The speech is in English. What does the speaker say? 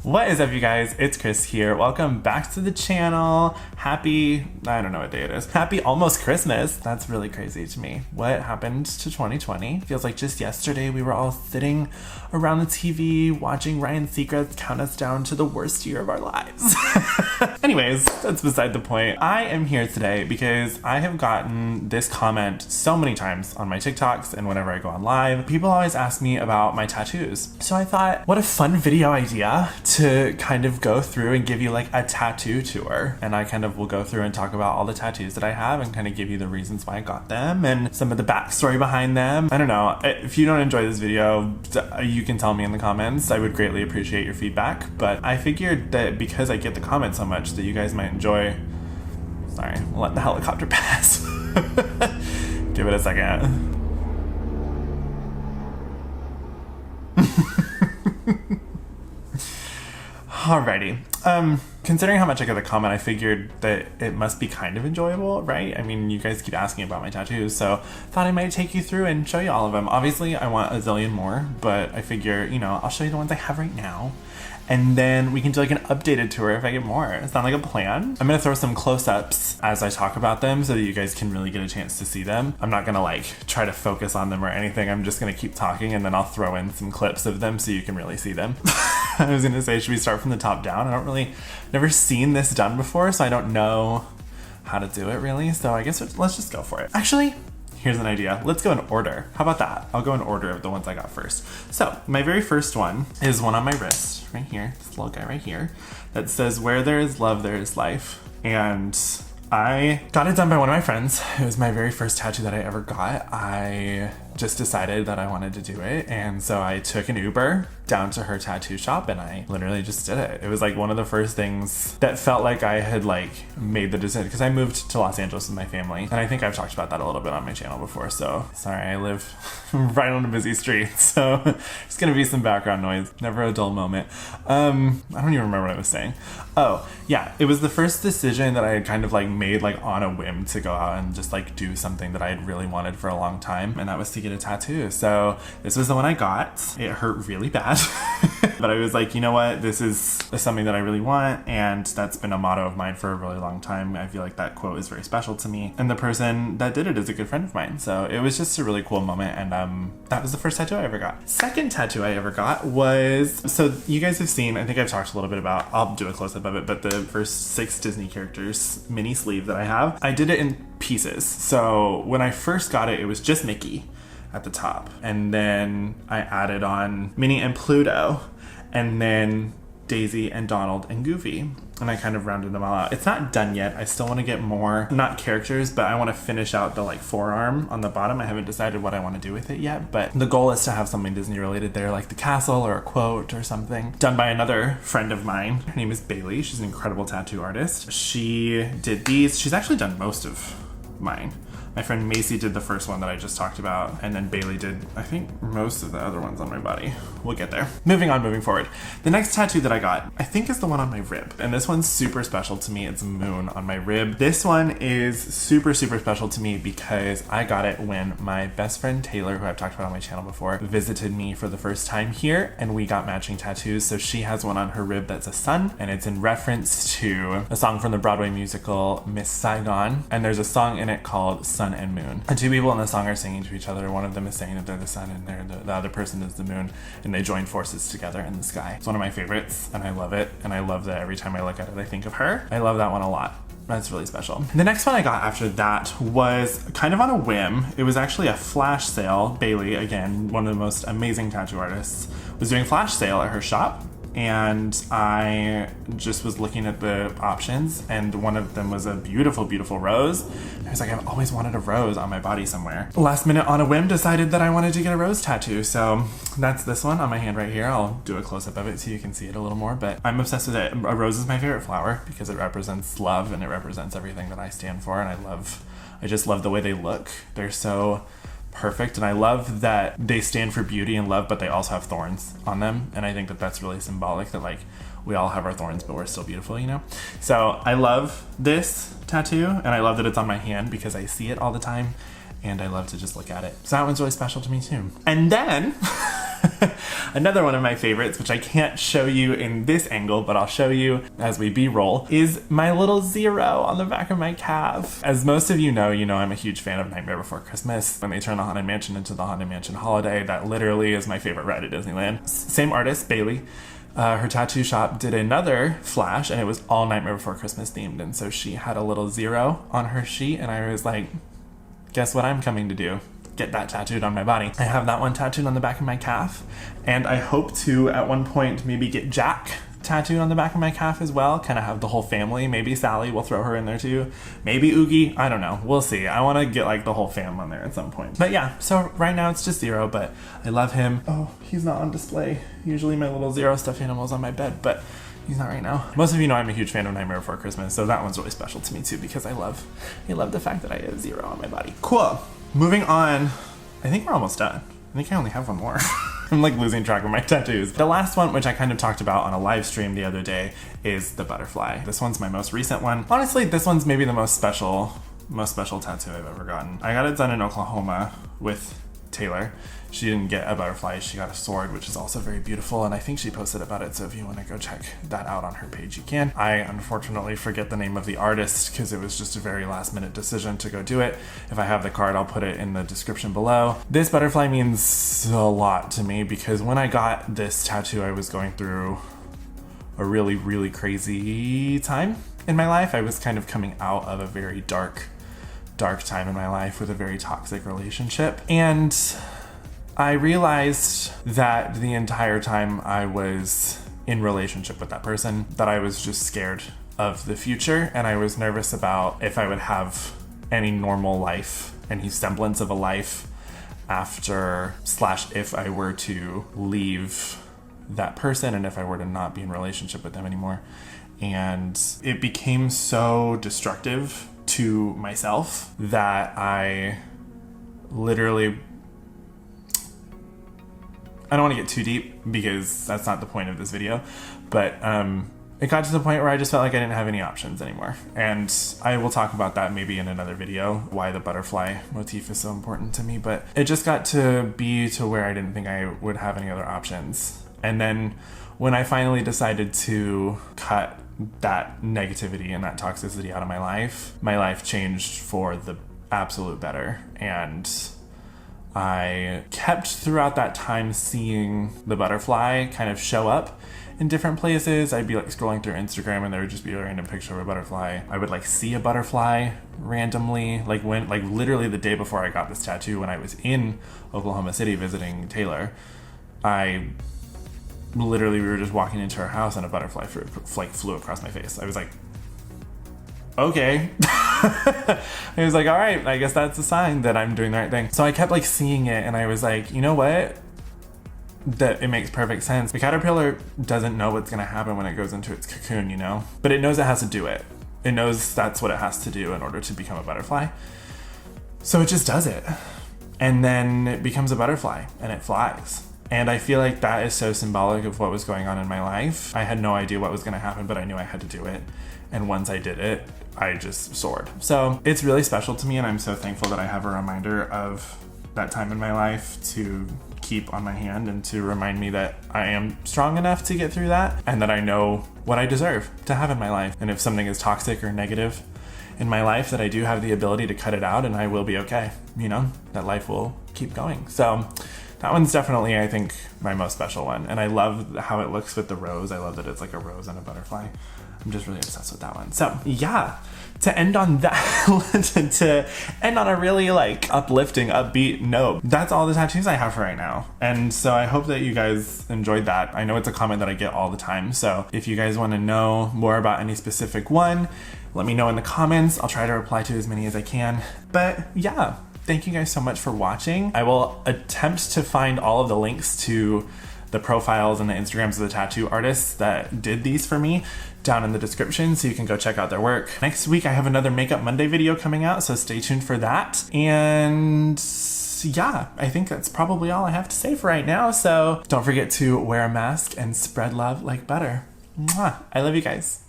What is up, you guys? It's Chris here. Welcome back to the channel. Happy, I don't know what day it is. Happy almost Christmas. That's really crazy to me. What happened to 2020? Feels like just yesterday we were all sitting around the TV watching Ryan Seacrest count us down to the worst year of our lives. Anyways, that's beside the point. I am here today because I have gotten this comment so many times on my TikToks and whenever I go on live. People always ask me about my tattoos. So I thought, what a fun video idea to kind of go through and give you like a tattoo tour. And I kind of will go through and talk about all the tattoos that I have and kind of give you the reasons why I got them and some of the backstory behind them. I don't know. If you don't enjoy this video, you can tell me in the comments. I would greatly appreciate your feedback. But I figured that because I get the comments so much that you guys might enjoy. Sorry, we'll let the helicopter pass. Give it a second. Alrighty. Considering how much I got the comment, I figured that it must be kind of enjoyable, right? I mean, you guys keep asking about my tattoos, so thought I might take you through and show you all of them. Obviously, I want a zillion more, but I figure, you know, I'll show you the ones I have right now. And then we can do like an updated tour if I get more. Sound like a plan? I'm gonna throw some close-ups as I talk about them so that you guys can really get a chance to see them. I'm not gonna like try to focus on them or anything. I'm just gonna keep talking and then I'll throw in some clips of them so you can really see them. I was gonna say, should we start from the top down? Never seen this done before, so I don't know how to do it really. So I guess let's just go for it. Actually, here's an idea. Let's go in order. How about that? I'll go in order of the ones I got first. So my very first one is one on my wrist right here. This little guy right here that says, "Where there is love, there is life." And I got it done by one of my friends. It was my very first tattoo that I ever got. I just decided that I wanted to do it. And so I took an Uber down to her tattoo shop and I literally just did it. It was like one of the first things that felt like I had like made the decision because I moved to Los Angeles with my family. And I think I've talked about that a little bit on my channel before. So sorry, I live right on a busy street. So there's gonna be some background noise. Never a dull moment. I don't even remember what I was saying. Oh yeah, it was the first decision that I had kind of like made like on a whim to go out and just like do something that I had really wanted for a long time. And that was to get a tattoo. So this was the one I got. It hurt really bad. But I was like, you know what? This is something that I really want. And that's been a motto of mine for a really long time. I feel like that quote is very special to me. And the person that did it is a good friend of mine. So it was just a really cool moment. And that was the first tattoo I ever got. Second tattoo I ever got was, so you guys have seen, I think I've talked a little bit about, I'll do a close-up of it, but the first 6 Disney characters mini sleeve that I have, I did it in pieces. So when I first got it, it was just Mickey at the top. And then I added on Minnie and Pluto, and then Daisy and Donald and Goofy. And I kind of rounded them all out. It's not done yet. I still want to get more, not characters, but I want to finish out the like forearm on the bottom. I haven't decided what I want to do with it yet, but the goal is to have something Disney related there, like the castle or a quote or something. Done by another friend of mine. Her name is Bailey. She's an incredible tattoo artist. She did these. She's actually done most of mine. My friend Macy did the first one that I just talked about, and then Bailey did, I think, most of the other ones on my body. We'll get there. Moving forward. The next tattoo that I got, I think, is the one on my rib, and this one's super special to me. It's Moon on my rib. This one is super, super special to me because I got it when my best friend Taylor, who I've talked about on my channel before, visited me for the first time here, and we got matching tattoos. So she has one on her rib that's a sun, and it's in reference to a song from the Broadway musical Miss Saigon, and there's a song in it called Sun and Moon. And 2 people in the song are singing to each other. One of them is saying that they're the sun and the other person is the moon, and they join forces together in the sky. It's one of my favorites, and I love it. And I love that every time I look at it, I think of her. I love that one a lot. That's really special. The next one I got after that was kind of on a whim. It was actually a flash sale. Bailey, again, one of the most amazing tattoo artists, was doing flash sale at her shop. And I just was looking at the options, and one of them was a beautiful, beautiful rose. I was like, I've always wanted a rose on my body somewhere. Last minute, on a whim, decided that I wanted to get a rose tattoo. So that's this one on my hand right here. I'll do a close-up of it so you can see it a little more, but I'm obsessed with it. A rose is my favorite flower because it represents love and it represents everything that I stand for. And I just love the way they look. They're so perfect, and I love that they stand for beauty and love, but they also have thorns on them, and I think that that's really symbolic that like we all have our thorns but we're still beautiful, you know? So I love this tattoo, and I love that it's on my hand because I see it all the time and I love to just look at it. So that one's really special to me too. And then Another one of my favorites, which I can't show you in this angle, but I'll show you as we B-roll, is my little zero on the back of my calf. As most of you know I'm a huge fan of Nightmare Before Christmas. When they turn the Haunted Mansion into the Haunted Mansion Holiday, that literally is my favorite ride at Disneyland. Same artist, Bailey. Her tattoo shop did another flash, and it was all Nightmare Before Christmas themed, and so she had a little zero on her sheet, and I was like, guess what I'm coming to do? Get that tattooed on my body. I have that one tattooed on the back of my calf, and I hope to at one point maybe get Jack tattooed on the back of my calf as well. Kind of have the whole family. Maybe Sally, we'll throw her in there too. Maybe Oogie, I don't know. We'll see. I want to get like the whole fam on there at some point. But yeah, so right now it's just Zero, but I love him. Oh, he's not on display. Usually my little Zero stuffed animal's on my bed, but he's not right now. Most of you know I'm a huge fan of Nightmare Before Christmas, so that one's really special to me too because I love the fact that I have Zero on my body. Cool. Moving on. I think we're almost done. I think I only have one more. I'm like losing track of my tattoos. The last one, which I kind of talked about on a live stream the other day, is the butterfly. This one's my most recent one. Honestly, this one's maybe the most special tattoo I've ever gotten. I got it done in Oklahoma with Taylor. She didn't get a butterfly, she got a sword, which is also very beautiful, and I think she posted about it, so if you want to go check that out on her page, you can. I unfortunately forget the name of the artist because it was just a very last minute decision to go do it. If I have the card, I'll put it in the description below. This butterfly means a lot to me because when I got this tattoo, I was going through a really, really crazy time in my life. I was kind of coming out of a very dark time in my life with a very toxic relationship, and I realized that the entire time I was in relationship with that person, that I was just scared of the future, and I was nervous about if I would have any normal life, any semblance of a life after / if I were to leave that person and if I were to not be in relationship with them anymore. And it became so destructive to myself that I literally, I don't want to get too deep because that's not the point of this video, but it got to the point where I just felt like I didn't have any options anymore. And I will talk about that maybe in another video, why the butterfly motif is so important to me, but it just got to be to where I didn't think I would have any other options. And then when I finally decided to cut that negativity and that toxicity out of my life changed for the absolute better. And I kept throughout that time seeing the butterfly kind of show up in different places. I'd be like scrolling through Instagram and there would just be a random picture of a butterfly. I would like see a butterfly randomly, like literally the day before I got this tattoo, when I was in Oklahoma City visiting Taylor, we were just walking into her house and a butterfly flew across my face. I was like, okay. I was like, all right, I guess that's a sign that I'm doing the right thing. So I kept like seeing it and I was like, you know what? That it makes perfect sense. The caterpillar doesn't know what's gonna happen when it goes into its cocoon, but it knows it has to do it. It knows that's what it has to do in order to become a butterfly. So it just does it. And then it becomes a butterfly and it flies. And I feel like that is so symbolic of what was going on in my life. I had no idea what was gonna happen, but I knew I had to do it. And once I did it, I just soared. So it's really special to me, and I'm so thankful that I have a reminder of that time in my life to keep on my hand and to remind me that I am strong enough to get through that and that I know what I deserve to have in my life. And if something is toxic or negative in my life, that I do have the ability to cut it out and I will be okay, that life will keep going. So that one's definitely, I think, my most special one. And I love how it looks with the rose. I love that it's like a rose and a butterfly. I'm just really obsessed with that one. So yeah, to end on that, to end on a really like uplifting, upbeat note, that's all the tattoos I have for right now. And so I hope that you guys enjoyed that. I know it's a comment that I get all the time. So if you guys want to know more about any specific one, let me know in the comments. I'll try to reply to as many as I can. But yeah, thank you guys so much for watching. I will attempt to find all of the links to the profiles and the Instagrams of the tattoo artists that did these for me down in the description, so you can go check out their work. Next week I have another Makeup Monday video coming out, so stay tuned for that. And yeah, I think that's probably all I have to say for right now. So don't forget to wear a mask and spread love like butter. Mwah. I love you guys.